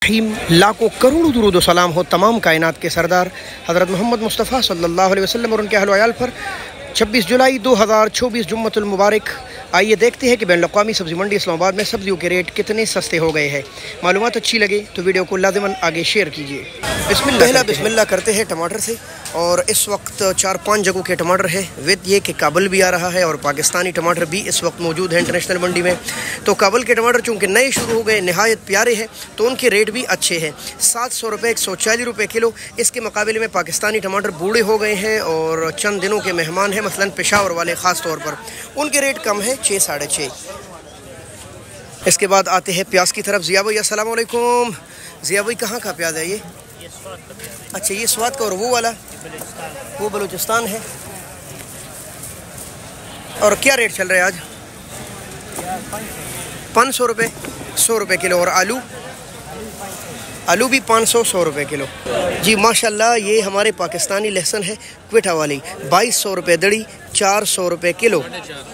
लाखों करोड़ों दुरूद व सलाम हो तमाम कायनात के सरदार हज़रत मोहम्मद मुस्तफ़ा सल्लल्लाहु अलैहि वसल्लम और उनके अहल व अयाल पर 26 जुलाई 2024 जुम्मतुल मुबारक। आइए देखते हैं कि बैनुल अक़वामी सब्ज़ी मंडी इस्लामाबाद में सब्जियों के रेट कितने सस्ते हो गए हैं। मालूमात अच्छी लगे तो वीडियो को लाज़िमन आगे शेयर कीजिए। बिस्मिल्लाह करते हैं टमाटर से। और इस वक्त 4-5 जगहों के टमाटर है, विद ये कि काबुल भी आ रहा है और पाकिस्तानी टमाटर भी इस वक्त मौजूद है इंटरनेशनल मंडी में। तो काबुल के टमाटर चूँकि नए शुरू हो गए, नहायत प्यारे हैं, तो उनके रेट भी अच्छे हैं। 700 रुपये 140 रुपये किलो। इसके मुकाबले में पाकिस्तानी टमाटर बूढ़े हो गए हैं और चंद दिनों के मेहमान हैं, मसलन पेशावर वाले ख़ास तौर पर, उनके रेट कम है 6-6.5। इसके बाद आते हैं प्याज की तरफ। ज़िया भाई अस्सलाम वालेकुम। ज़िया भाई कहाँ का प्याज है ये? अच्छा, ये स्वाद का, और वो वाला वो बलूचिस्तान है। और क्या रेट चल रहा है आज? 500 रुपये 100 रुपये किलो। और आलू भी 500-100 रुपये किलो। जी माशाल्लाह, ये हमारे पाकिस्तानी लहसुन है क्विटा वाली, 2200 रुपये दड़ी, 400 रुपये किलो,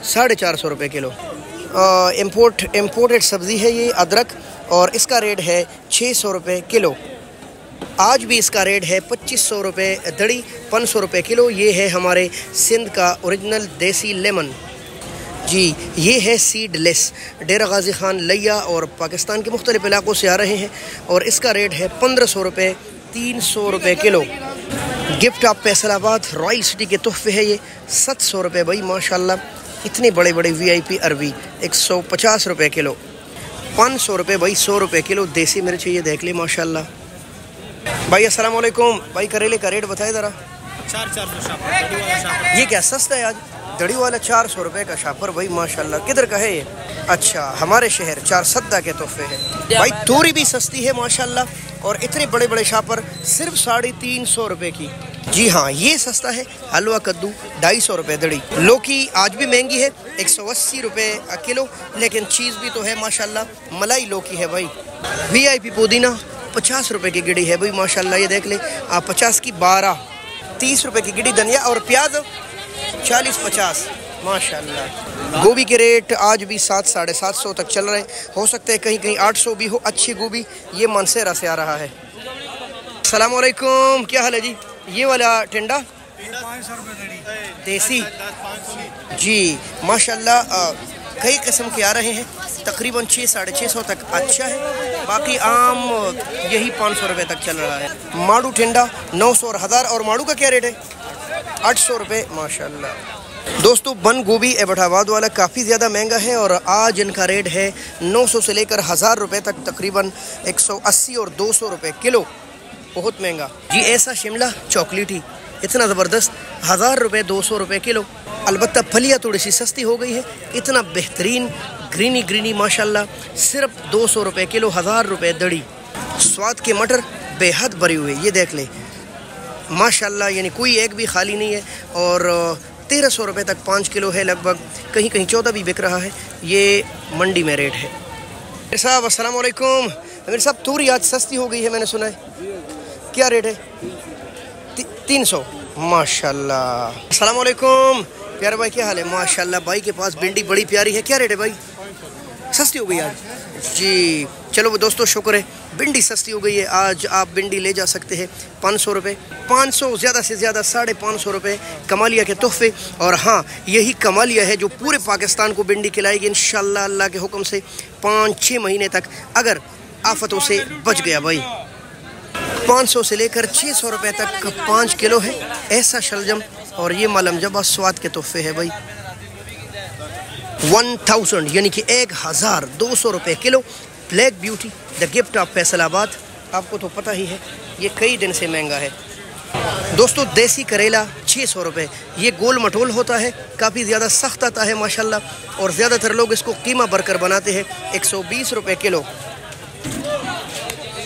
450 रुपये किलो। इम्पोर्टेड सब्ज़ी है ये अदरक, और इसका रेट है 600 रुपये किलो। आज भी इसका रेट है 2500 रुपये दड़ी, 500 रुपये किलो। ये है हमारे सिंध का ओरिजिनल देसी लेमन। जी ये है सीडलेस, डेरा गाजी खान लिया और पाकिस्तान के मुख्तलिफ इलाकों से आ रहे हैं, और इसका रेट है 1500 रुपये, 300 रुपये kilo. Gift of Faisalabad royal city के तोहफे है ये, 700 रुपये भाई माशाल्लाह। इतने बड़े बड़े VIP अरबी 150 रुपये किलो। 500 रुपये भाई, 100 रुपये किलो देसी मिर्च, ये देख ले माशाल्लाह। भाई अस्सलाम वालेकुम। भाई करेले का रेट बताए ज़रा। 400। ये क्या सस्ता है आज? दड़ी वाला 400 रुपये का शापर भाई माशाल्लाह। किधर का है ये? अच्छा, हमारे शहर 4 सद्दा के तोहफे है भाई। तोरी भी सस्ती है माशाल्लाह, और इतने बड़े बड़े शापर सिर्फ 350 रुपये की। जी हाँ, ये सस्ता है। हलवा कद्दू 250 रुपये दड़ी। लौकी आज भी महंगी है, 180 रुपये किलो, लेकिन चीज़ भी तो है माशाल्लाह। मलाई लौकी है भाई। VIP पुदीना 50 रुपये की गिड़ी है भाई माशाल्लाह। ये देख ले आप, 50 की 12, 30 रुपये की गिड़ी धनिया। और प्याज 40-50 माशाल्लाह। गोभी के रेट आज भी 700-750 तक चल रहे, हो सकते हैं कहीं कहीं 800 भी हो। अच्छी गोभी ये मानसेरा से आ रहा है। अस्सलाम वालेकुम, क्या हाल है जी? ये वाला टिंडा 500 रुपये देसी। जी माशाल्लाह, कई किस्म के आ रहे हैं, तकरीबन 600-650 तक अच्छा है। बाकी आम यही 500 रुपये तक चल रहा है। माड़ू टिंडा 900 और 1000। और माड़ू का क्या रेट है? 800 रुपये माशाल्लाह। दोस्तों बंद गोभी एबटाबाद वाला काफ़ी ज़्यादा महंगा है, और आज इनका रेट है 900 से लेकर 1000 रुपये तक, तकरीबन 180 और 200 रुपये किलो। बहुत महंगा जी। ऐसा शिमला चॉकलेटी इतना ज़बरदस्त, 1000 रुपये 200 रुपये किलो। अलबत्ता फलियाँ थोड़ी सी सस्ती हो गई है। इतना बेहतरीन ग्रीनी माशाल्लाह, सिर्फ 200 रुपये किलो, 1000 रुपये दड़ी। स्वाद के मटर बेहद भरे हुए, ये देख ले माशाल्लाह, यानी कोई एक भी खाली नहीं है। और 1300 रुपये तक 5 किलो है लगभग, कहीं कहीं 14 भी बिक रहा है। ये मंडी में रेट है। अमीर साहब अस्सलाम वालेकुम। अमीर साहब तूरी आज सस्ती हो गई है मैंने सुना है, क्या रेट है? 300 माशाल्लाह। अस्सलाम वालेकुम प्यारे भाई, क्या हाल है? माशाल्लाह भाई के पास भिंडी बड़ी प्यारी है, क्या रेट है भाई? सस्ती हो गई आज जी। चलो दोस्तों शुक्र है, भिंडी सस्ती हो गई है। आज आप भिंडी ले जा सकते हैं 500 रुपये, 500 ज़्यादा से ज़्यादा 550 रुपये कमालिया के तोहफे। और हाँ, यही कमालिया है जो पूरे पाकिस्तान को भिंडी खिलाएगी इंशाल्लाह अल्लाह के हुक्म से 5-6 महीने तक, अगर आफतों से बच गया भाई। 500 से लेकर 600 रुपये तक 5 किलो है ऐसा शलजम। और ये मालम जबा स्वाद के तोहफे है भाई। 1000 यानी कि 1200 रुपये kilo. Black beauty the gift of Faisalabad, आपको तो पता ही है ये कई दिन से महंगा है। दोस्तों देसी करेला 600 रुपये। ये गोल मटोल होता है, काफ़ी ज़्यादा सख्त आता है माशाल्लाह, और ज़्यादातर लोग इसको कीमा भरकर बनाते हैं। 120 रुपये किलो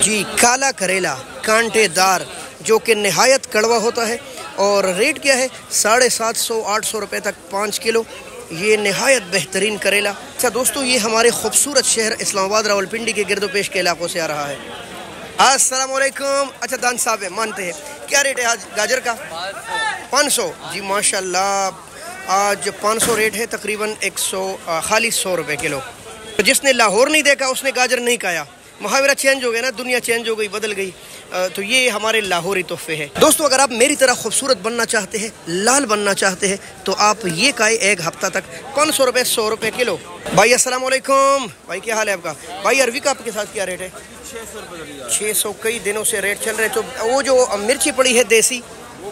जी। काला करेला कांटेदार, जो कि नहायत कड़वा होता है, और रेट क्या है? 750-800 रुपये तक 5 किलो। ये नहायत बेहतरीन करेला। अच्छा दोस्तों, ये हमारे खूबसूरत शहर इस्लामाबाद रावलपिंडी के गिरदोपेश के इलाकों से आ रहा है। अस्सलाम वालेकुम। अच्छा दान साहब है, मानते हैं, क्या रेट है आज गाजर का? 500 जी माशाल्लाह। आज 500 रेट है, तकरीबन 100 खाली 100 रुपये किलो। तो जिसने लाहौर नहीं देखा उसने गाजर नहीं खाया मुहावरा चेंज हो गया ना, दुनिया चेंज हो गई, बदल गई। तो ये हमारे लाहौरी तोहफे हैं। दोस्तों अगर आप मेरी तरह खूबसूरत बनना चाहते हैं, लाल बनना चाहते हैं, तो आप ये काए एक हफ्ता तक 500 रुपये 100 रुपये किलो। भाई अस्सलाम वालेकुम। भाई क्या हाल है आपका? भाई अरवी का आपके साथ क्या रेट है? 600 कई दिनों से रेट चल रहे। तो वो जो मिर्ची पड़ी है देसी, वो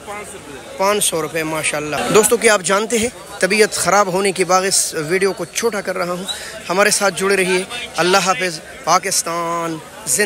500 रुपये माशाल्लाह। दोस्तों क्या आप जानते हैं, तबीयत ख़राब होने के बाद इस वीडियो को छोटा कर रहा हूँ। हमारे साथ जुड़े रहिए। अल्लाह हाफिज़। पाकिस्तान जिंदा।